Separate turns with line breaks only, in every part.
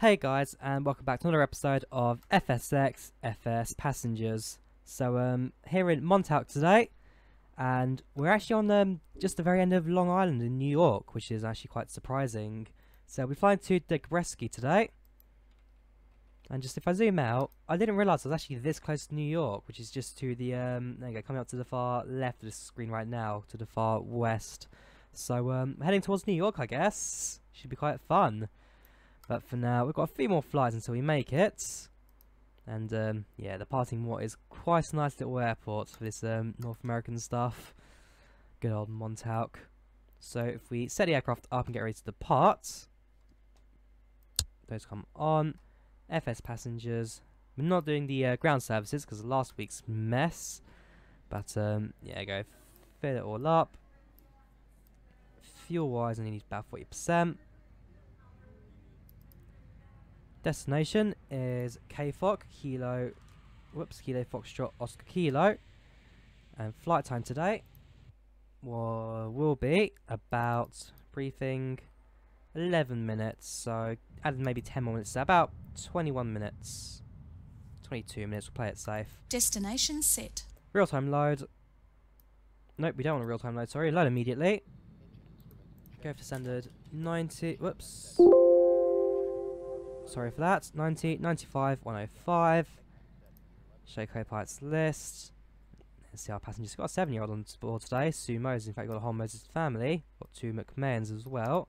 Hey guys, and welcome back to another episode of FSX FS Passengers. So here in Montauk today, and we're actually on just the very end of Long Island in New York, which is actually quite surprising. So we're flying to Degreski today, and just if I zoom out, I didn't realise I was actually this close to New York, which is just to the there you go, coming up to the far left of the screen right now, to the far west. So heading towards New York, I guess. Should be quite fun. But for now, we've got a few more flights until we make it. And yeah, the parting water is quite a nice little airport for this North American stuff. Good old Montauk. So if we set the aircraft up and get ready to depart, those come on. FS passengers. We're not doing the ground services because of last week's mess. But yeah, go fill it all up. Fuel wise, I need about 40%. Destination is KFOC, Kilo Foxtrot Oscar Kilo, and flight time today will be about briefing 11 minutes, so add maybe 10 more minutes, so about 21 minutes, 22 minutes, we'll play it safe.
Destination set.
Real-time load. Nope, we don't want a real-time load, sorry, load immediately. Go for standard 90, whoops. Sorry for that. 90, 95, 105. Show co-pilots list. Let's see our passengers. Got a 7-year-old on board today. Sue Moses. In fact, got a whole Moses family. Got 2 McMahons as well.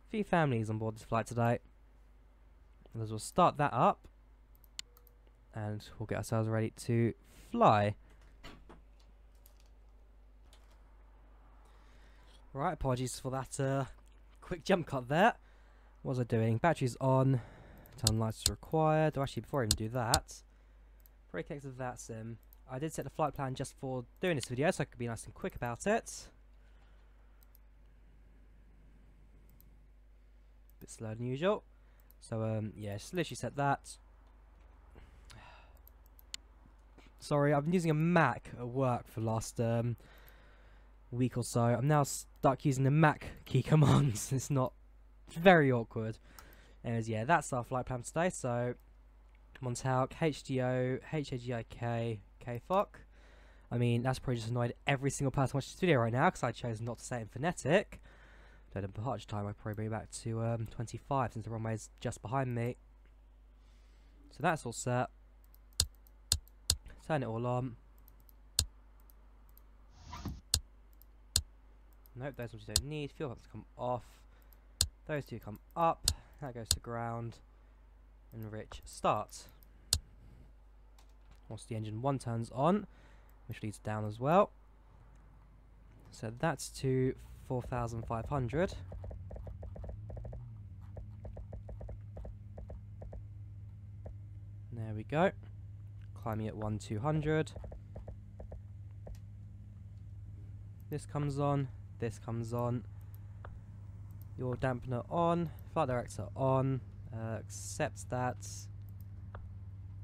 A few families on board this flight today. And as we'll start that up. And we'll get ourselves ready to fly. Right, apologies for that quick jump cut there. What was I doing? Batteries on. Turn lights required. Or actually, before I even do that, before I connect to that sim, I did set the flight plan just for doing this video, so I could be nice and quick about it. Bit slower than usual. So yeah, just literally set that. Sorry, I've been using a Mac at work for the last week or so. I'm now stuck using the Mac key commands. It's not very awkward. Anyways, yeah, that's our flight plan today. So, Montauk, HDO, HAGIK, KFOC. I mean, that's probably just annoyed every single person watching this video right now because I chose not to say it in phonetic. So, the departure time, I'd probably bring it back to 25 since the runway is just behind me. So, that's all set. Turn it all on. Nope, those ones you don't need. Fuel pumps come off. Those two come up. That goes to ground. Enrich start. Once the engine 1 turns on, which leads down as well. So that's to 4,500. There we go. Climbing at 1,200. This comes on. This comes on. Your dampener on, flight director on, accept that.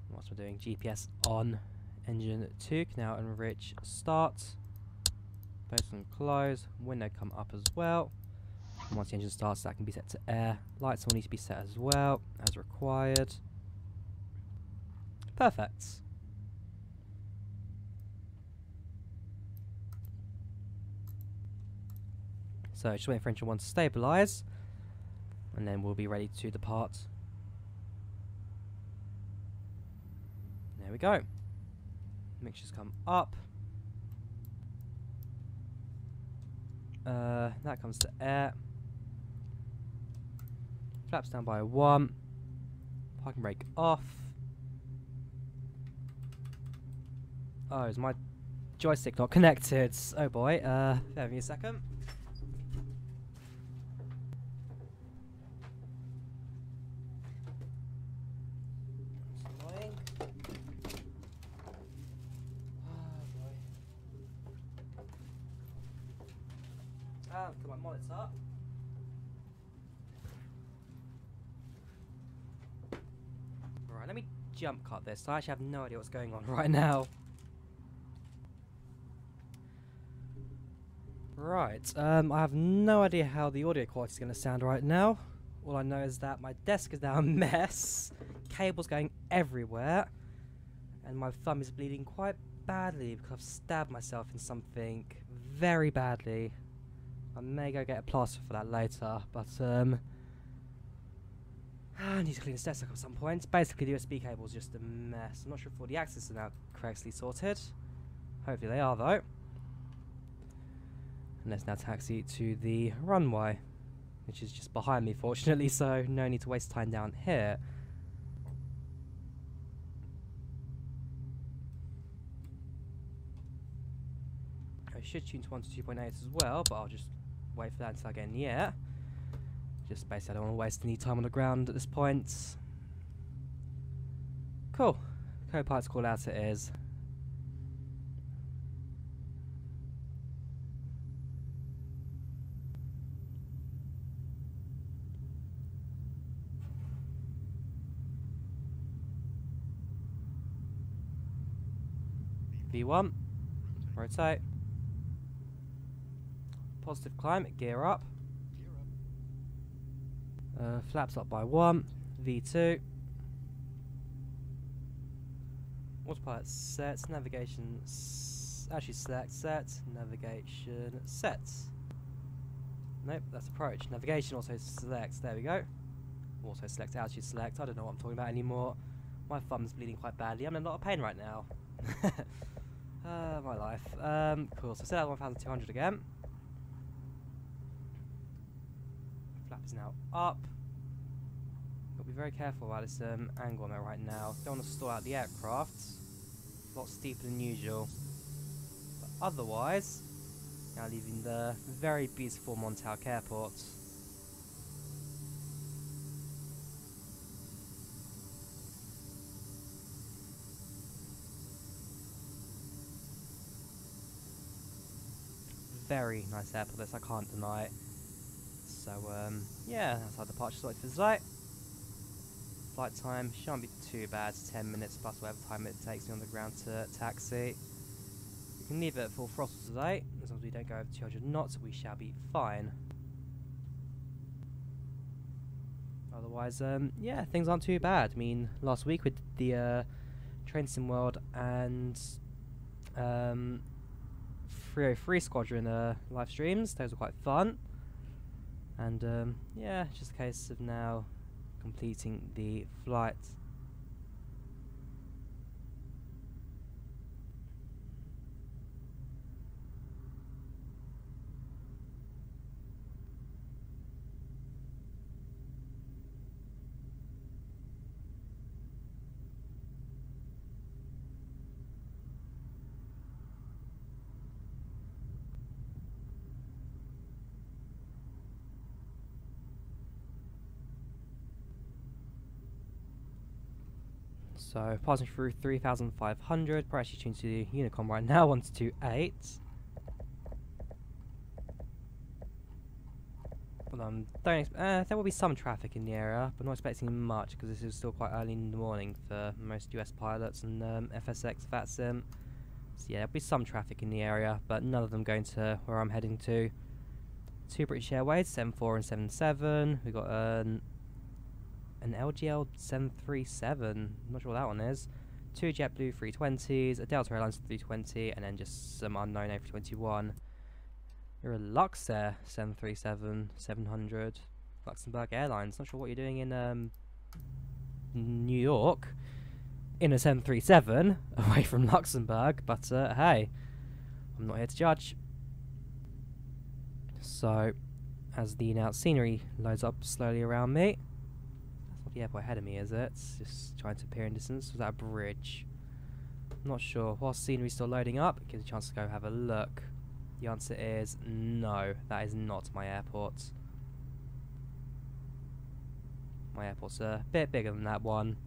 What's we're doing? GPS on, engine 2, can now enrich start. Post and close, window come up as well. And once the engine starts, that can be set to air. Lights will need to be set as well, as required. Perfect. So just waiting for engine 1 to stabilise, and then we'll be ready to depart. There we go. Mixtures come up. That comes to air. Flaps down by 1. Parking brake off. Oh, is my joystick not connected? Oh boy. Bear with me a second. Put my monitor. Alright, let me jump cut this. I actually have no idea what's going on right now. Right, I have no idea how the audio quality is going to sound right now. All I know is that my desk is now a mess, cables going everywhere, and my thumb is bleeding quite badly because I've stabbed myself in something very badly. I may go get a plaster for that later, but I need to clean this desk up at some point. Basically, the USB cable is just a mess. I'm not sure if all the axes are now correctly sorted. Hopefully they are, though. And let's now taxi to the runway, which is just behind me, fortunately, so no need to waste time down here. I should tune to 1 to 2.8 as well, but I'll just wait for that until I get in the air. Just basically, I don't want to waste any time on the ground at this point. Cool. Co-pilot's call out it is. V1. Rotate. Positive climb, gear up. Flaps up by 1. V2. Autopilot set. Navigation actually select set. Navigation set. Nope, that's approach. Navigation also selects. There we go. Also select altitude select. I don't know what I'm talking about anymore. My thumb's bleeding quite badly. I'm in a lot of pain right now. My life. Cool. So set out 1,200 again. Flap is now up. Got to be very careful about this angle I'm at right now. Don't want to stall out the aircraft. A lot steeper than usual. But otherwise, now leaving the very beautiful Montauk Airport. Very nice airport, this I can't deny. So yeah, that's our departure sorted for today. Flight time shan't be too bad, 10 minutes plus whatever time it takes me on the ground to taxi. We can leave it at full throttle today, as long as we don't go over 200 knots we shall be fine. Otherwise, yeah, things aren't too bad. I mean, last week we did the Train Sim World and 303 Squadron live streams. Those were quite fun. And yeah, just a case of now completing the flight. So passing through 3,500, we're actually tuned to the Unicom right now, 128. Well, there will be some traffic in the area, but not expecting much because this is still quite early in the morning for most US pilots and FSX VATSIM. So yeah, there'll be some traffic in the area, but none of them going to where I'm heading to. 2 British Airways, 74 and 77. We've got an LGL 737, I'm not sure what that one is. 2 JetBlue 320s, a Delta Airlines 320, and then just some unknown A321. You're a Luxair 737 700, Luxembourg Airlines. Not sure what you're doing in New York in a 737 away from Luxembourg, but hey, I'm not here to judge. So, as the now scenery loads up slowly around me. The airport ahead of me, is it? It's just trying to appear in distance. Was that a bridge? I'm not sure. While scenery's still loading up, it gives a chance to go have a look. The answer is no. That is not my airport. My airport's a bit bigger than that one.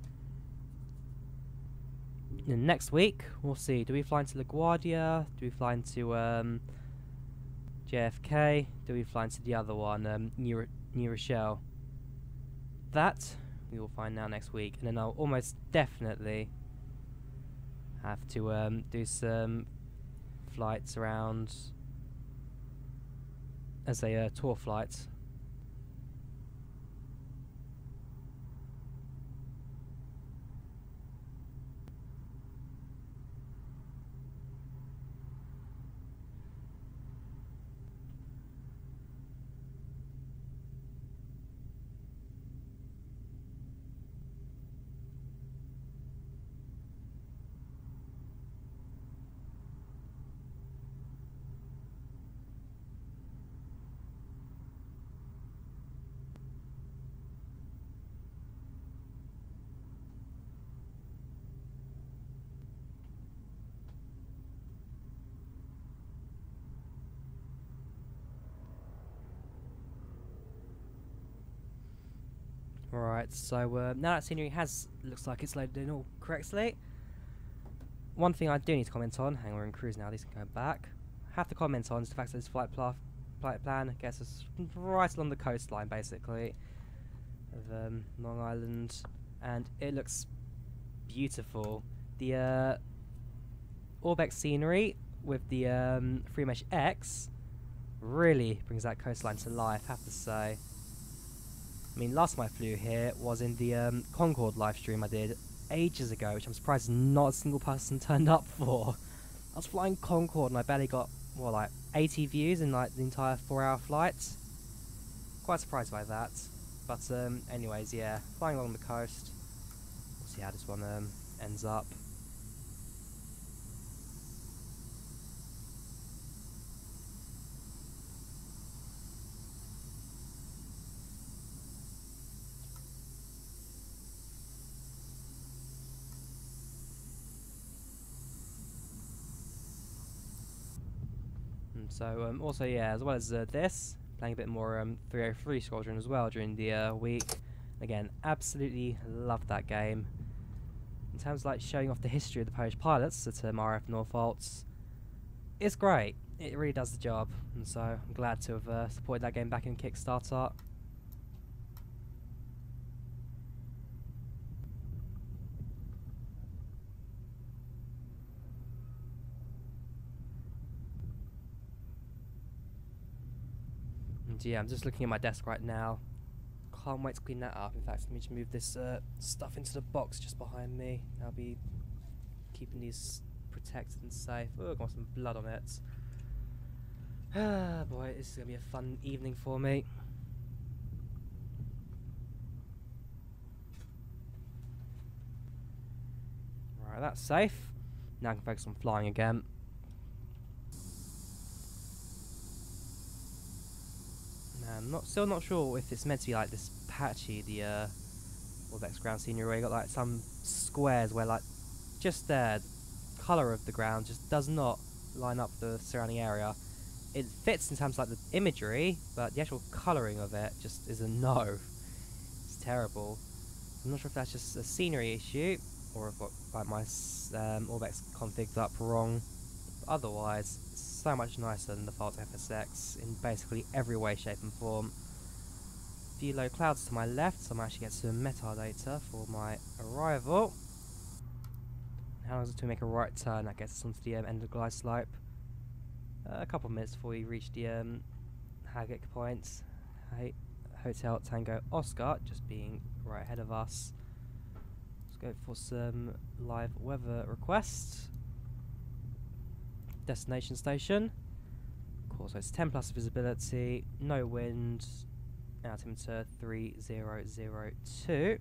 And next week, we'll see. Do we fly into LaGuardia? Do we fly into JFK? Do we fly into the other one, New Rochelle? That we will find out next week, and then I'll almost definitely have to do some flights around as a tour flight Right, so now that scenery looks like it's loaded in all correctly. One thing I do need to comment on, hang on, we're in cruise now, these can go back. Have to comment on is the fact that this flight plan gets us right along the coastline, basically, of Long Island, and it looks beautiful. The Orbex scenery with the Freemesh X really brings that coastline to life, I have to say. I mean, last time I flew here was in the Concorde live stream I did ages ago, which I'm surprised not a single person turned up for. I was flying Concorde and I barely got, what, like 80 views in like the entire 4-hour flight. Quite surprised by that. But anyways, yeah, flying along the coast. We'll see how this one ends up. So also, yeah, as well as this, playing a bit more 303 Squadron as well during the week. Again, absolutely love that game. In terms of like showing off the history of the Polish pilots at RF Norfolks, it's great. It really does the job, and so I'm glad to have supported that game back in Kickstarter. Yeah, I'm just looking at my desk right now. Can't wait to clean that up. In fact, let me just move this stuff into the box just behind me. I'll be keeping these protected and safe. Oh, got some blood on it. Ah, boy, this is going to be a fun evening for me. Right, that's safe. Now I can focus on flying again. I'm still not sure if it's meant to be like this patchy, the Orbex ground scenery, where you got like some squares where like just there, the colour of the ground just does not line up the surrounding area. It fits in terms of like the imagery, but the actual colouring of it just is a no. It's terrible. I'm not sure if that's just a scenery issue, or if I've got like my Orbex configged up wrong. But otherwise, so much nicer than the default FSX in basically every way, shape and form. A few low clouds to my left, so I'm actually get some metadata for my arrival. How long is it to make a right turn? That gets us onto the end of the glide slope. A couple of minutes before we reach the Haggett point. Hotel Tango Oscar, just being right ahead of us. Let's go for some live weather requests. Destination station. Of course, so it's 10 plus visibility, no wind, altimeter 3002.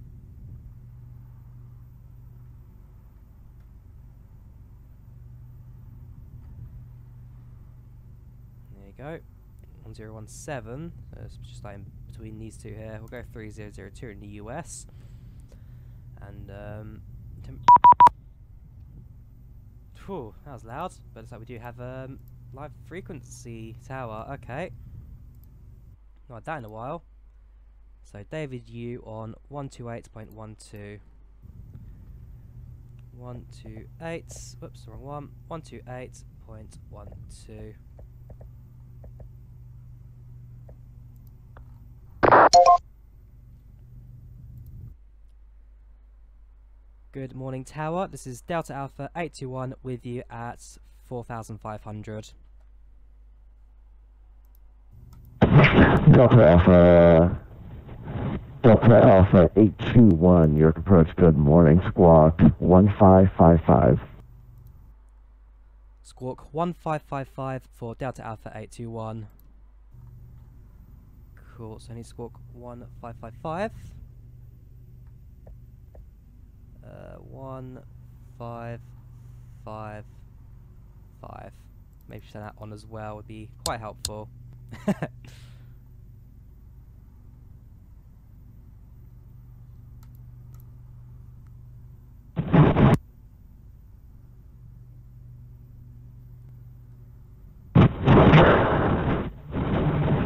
There you go. 1017. So it's just like in between these two here. We'll go 3002 in the US. And whew, that was loud, but it's like we do have live frequency tower. Okay, not had that in a while. So David U on 128.12. 128. Whoops, wrong one. 128.12. Good morning, Tower. This is Delta Alpha 821 with you at 4,500.
Delta Alpha 821, your approach. Good morning, Squawk 1555.
Squawk 1555 for Delta Alpha 821. Cool, so I need Squawk 1555. 1555. Maybe turn that on as well would be quite helpful.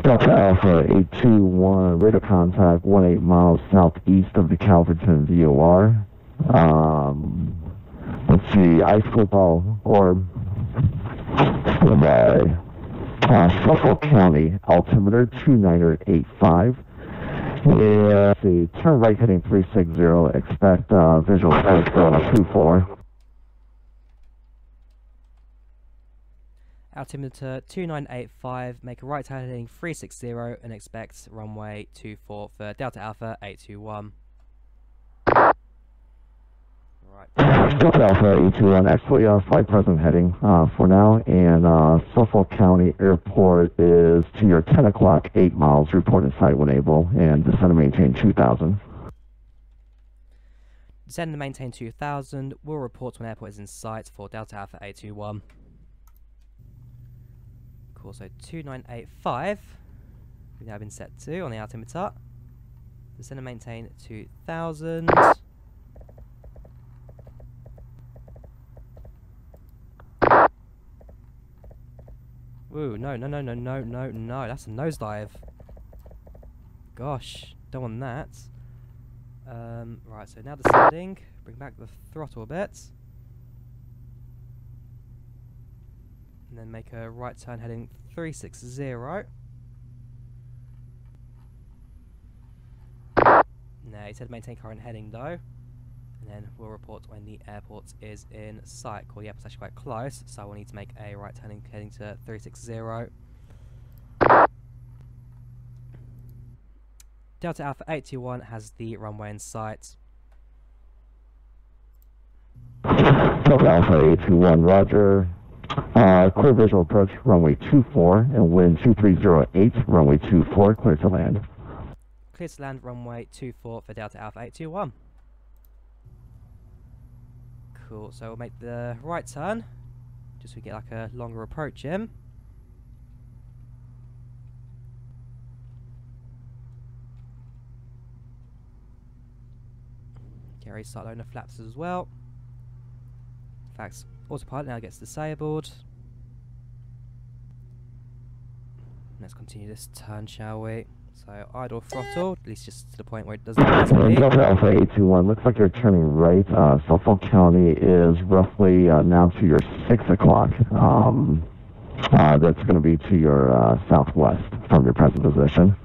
Delta Alpha 821, radar contact 18 miles southeast of the Calverton VOR. Let's see, ice football orb. Suffolk County, altimeter 2985. Let's see, turn right heading 360, expect visual approach 24.
Altimeter 2985, make a right turn heading 360 and expect runway 24 for Delta Alpha 821. Right.
Delta Alpha 821, actually flight present heading for now, and Suffolk County Airport is to your 10 o'clock, 8 miles, report in sight when able, and descend and maintain 2000.
Descend and maintain 2000, will report when airport is in sight for Delta Alpha 821. Cool, so 2985, we've now been set to on the altimeter. Descend and maintain 2000. Ooh, no, that's a nosedive. Gosh, don't want that. Right, so now descending, bring back the throttle a bit. And then make a right turn heading 360. Now, he said maintain current heading though. And then we'll report when the airport is in sight. Cool, the airport's actually quite close, so we'll need to make a right turning heading to 360. Delta Alpha 821 has the runway in sight.
Delta Alpha 821, roger. Clear visual approach runway 24 and wind 2308, runway 24, clear to land.
Clear to land runway 24 for Delta Alpha 821. Cool, so we'll make the right turn, just so we get like a longer approach in. Get ready to start loading the flaps as well. In fact, autopilot now gets disabled. Let's continue this turn, shall we? So idle throttle, at least just to the point where it doesn't need to be.
Delta Alpha 821, looks like you're turning right. Suffolk County is roughly now to your 6 o'clock. That's going to be to your southwest from your present position.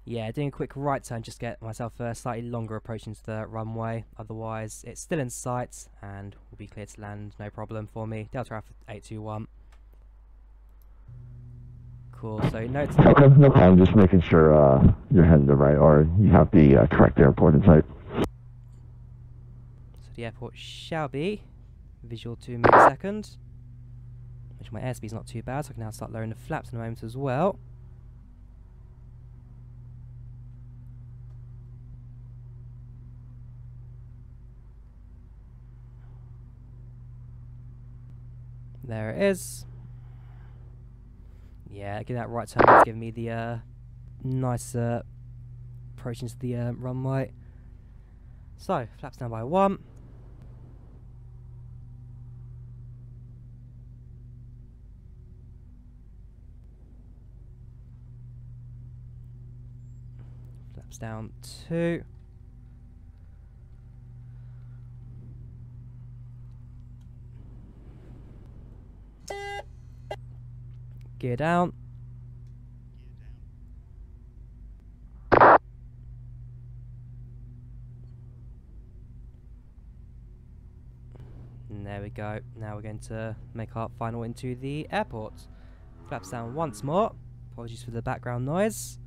Yeah, doing a quick right turn, just get myself a slightly longer approach into the runway. Otherwise, it's still in sight and will be clear to land, no problem for me. Delta Alpha 821. Cool, so note.
Okay, no problem, just making sure you're heading to the right, or you have the correct airport in sight.
So the airport shall be visual 2 milliseconds, which my airspeed's not too bad, so I can now start lowering the flaps in a moment as well. There it is. Yeah, getting that right turn is giving me the nice approach into the runway. So, flaps down by 1. Flaps down 2. Gear down. And there we go. Now we're going to make our final into the airport. Flaps down once more. Apologies for the background noise.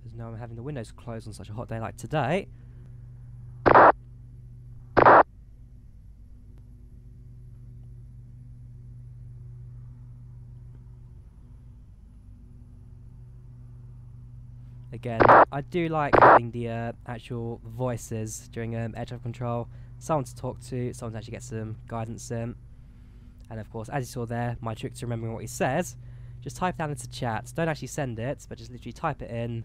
There's no one having the windows closed on such a hot day like today. Again, I do like having the actual voices during air traffic control. Someone to talk to, someone to actually get some guidance in. And of course, as you saw there, my trick to remembering what he says, just type down into chat. Don't actually send it, but just literally type it in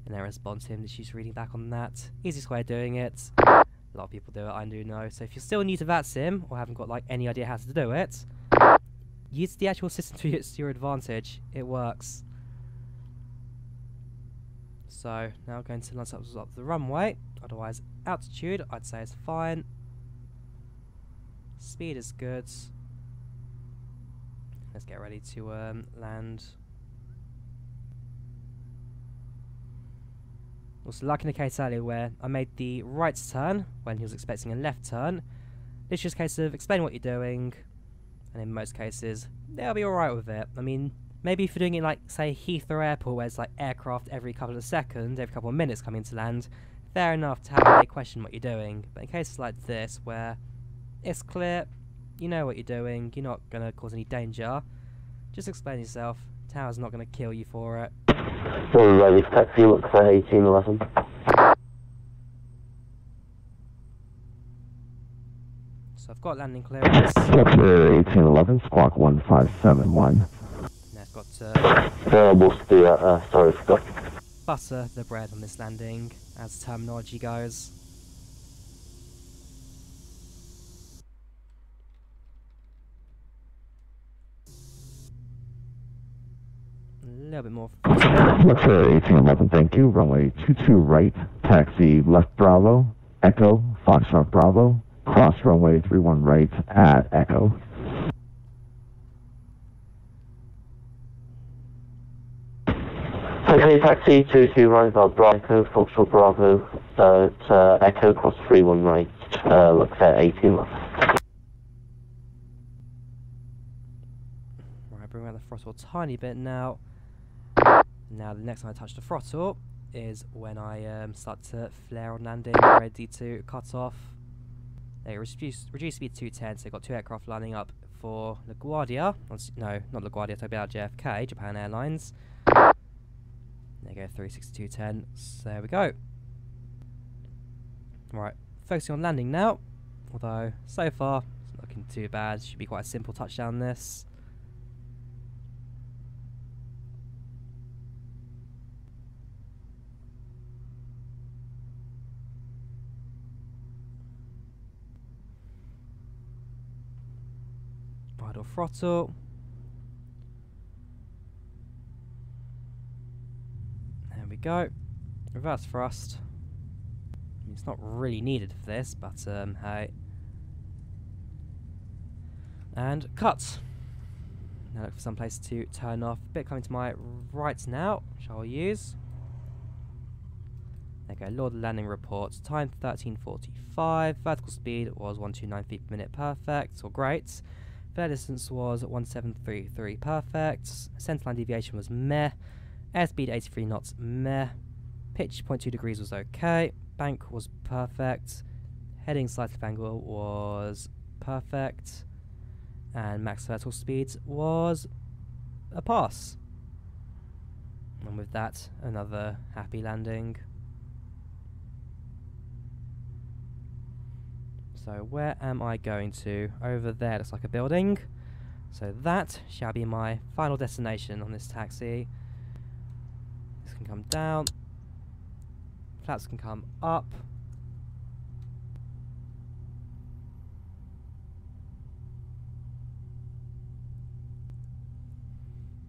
and then respond to him. Just reading back on that. Easiest way of doing it. A lot of people do it, I do know. So if you're still new to that sim, or haven't got like any idea how to do it, use the actual system to your advantage. It works. So now going to line up the runway. Otherwise, altitude I'd say is fine. Speed is good. Let's get ready to land. Also, like in the case earlier where I made the right turn when he was expecting a left turn, it's just a case of explain what you're doing, and in most cases, they'll be alright with it. I mean, maybe if you're doing it like, say, Heathrow Airport, where it's like aircraft every couple of seconds, every couple of minutes coming to land, fair enough to have a question what you're doing. But in cases like this, where it's clear, you know what you're doing, you're not going to cause any danger, just explain yourself. Tower's not going to kill you for it.
So ready for taxi, look for 1811.
So I've got landing clearance.
Look for 1811, squawk 1571.
Now I've got to
We'll steer, sorry, forgot.
butter the bread on this landing, as terminology goes. A little bit more.
Look for 1811, thank you. Runway 22 right, taxi left Bravo, Echo, Foxtrot Bravo, cross runway 31 right at Echo.
Okay, taxi 22 right about Bravo, Foxtrot Bravo, Echo, cross 31 right, look for 1811.
Right, bring around the throttle a tiny bit now. Now the next time I touch the throttle is when I start to flare on landing, ready to cut off. They reduce speed to 210, so they've got two aircraft lining up for LaGuardia. No, not LaGuardia, talking about JFK, Japan Airlines. There you go, 36210. So there we go. Right, focusing on landing now. Although, so far, it's not looking too bad. Should be quite a simple touchdown this. Idle throttle. There we go. Reverse thrust. I mean, it's not really needed for this, but hey. And cut. Now look for some place to turn off. Bit coming to my right now, which I'll use. There we go. Lord landing report. Time 13:45. Vertical speed was 129 feet per minute. Perfect or great. Fair distance was 1733, perfect. Centerline deviation was meh. Airspeed 83 knots, meh. Pitch 0.2 degrees was okay. Bank was perfect. Heading slight left angle was perfect. And max vertical speed was a pass. And with that, another happy landing. So where am I going to? Over there, looks like a building. So that shall be my final destination on this taxi. This can come down. Flaps can come up.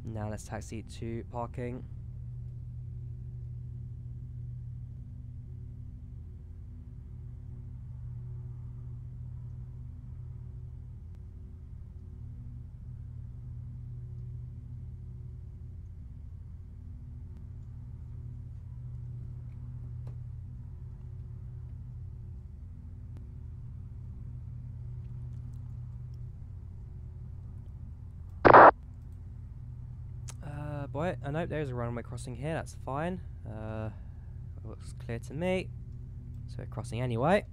Now let's taxi to parking. Boy, I know there's a runway crossing here, that's fine. Looks clear to me. So we're crossing anyway.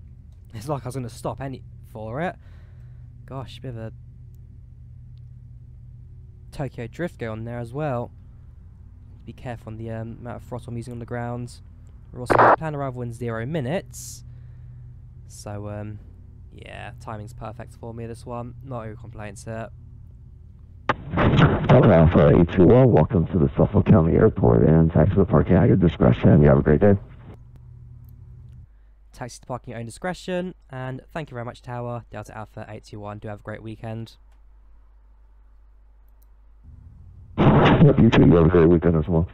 It's like I was going to stop for it. Gosh, a bit of a Tokyo drift going on there as well. Be careful on the amount of throttle I'm using on the ground. We're also going to plan arrival in 0 minutes. So, yeah, timing's perfect for me this one. No complaints here.
Alpha 821, welcome to the Suffolk County Airport and taxi to parking at your discretion. You have a great day.
Taxi to parking at your own discretion, and thank you very much, Tower. Delta Alpha 821. Do have a great weekend.
Yep, you too. You have a great weekend as well.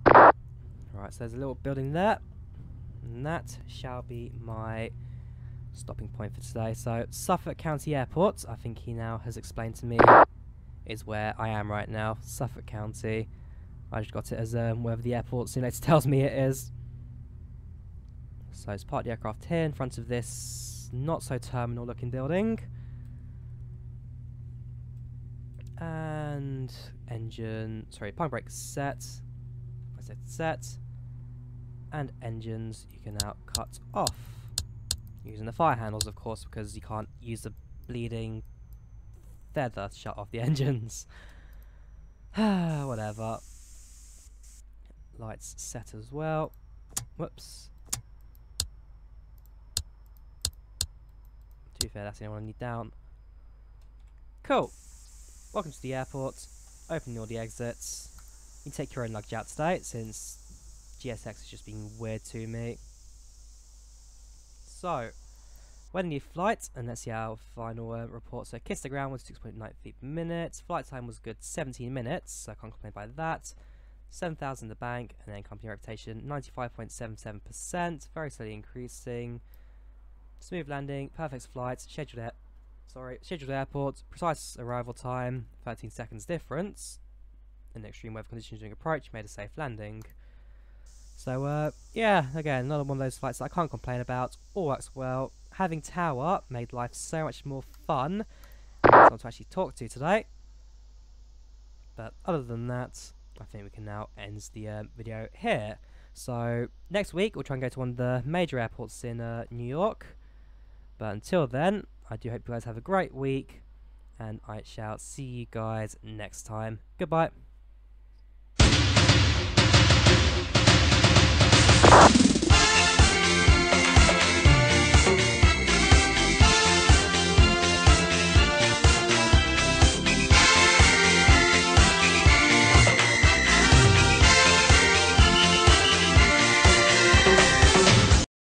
Right, so there's a little building there. And that shall be my stopping point for today. So, Suffolk County Airport, I think he now has explained to me, is where I am right now. Suffolk County. I just got it as wherever the airport simulator tells me it is. So it's part of the aircraft here in front of this not so terminal looking building. And engine, sorry, parking brake set. I said set. And engines you can now cut off. Using the fire handles, of course, because you can't use the bleeding feather to shut off the engines. Whatever. Lights set as well. Whoops. To be fair, that's the only one I need down. Cool. Welcome to the airport. Opening all the exits. You can take your own luggage out today, since GSX is just being weird to me. So, when your flight, and let's see our final report. So, kiss the ground was 6.9 feet per minute. Flight time was good 17 minutes, so I can't complain by that. 7,000 in the bank, and then company reputation 95.77%, very slowly increasing. Smooth landing, perfect flight, scheduled airport, precise arrival time, 13 seconds difference. In extreme weather conditions during approach, made a safe landing. So, yeah, again, another one of those flights that I can't complain about. All works well. Having tower made life so much more fun. Someone to actually talk to today. But other than that, I think we can now end the video here. So, next week, we'll try and go to one of the major airports in New York. But until then, I do hope you guys have a great week. And I shall see you guys next time. Goodbye.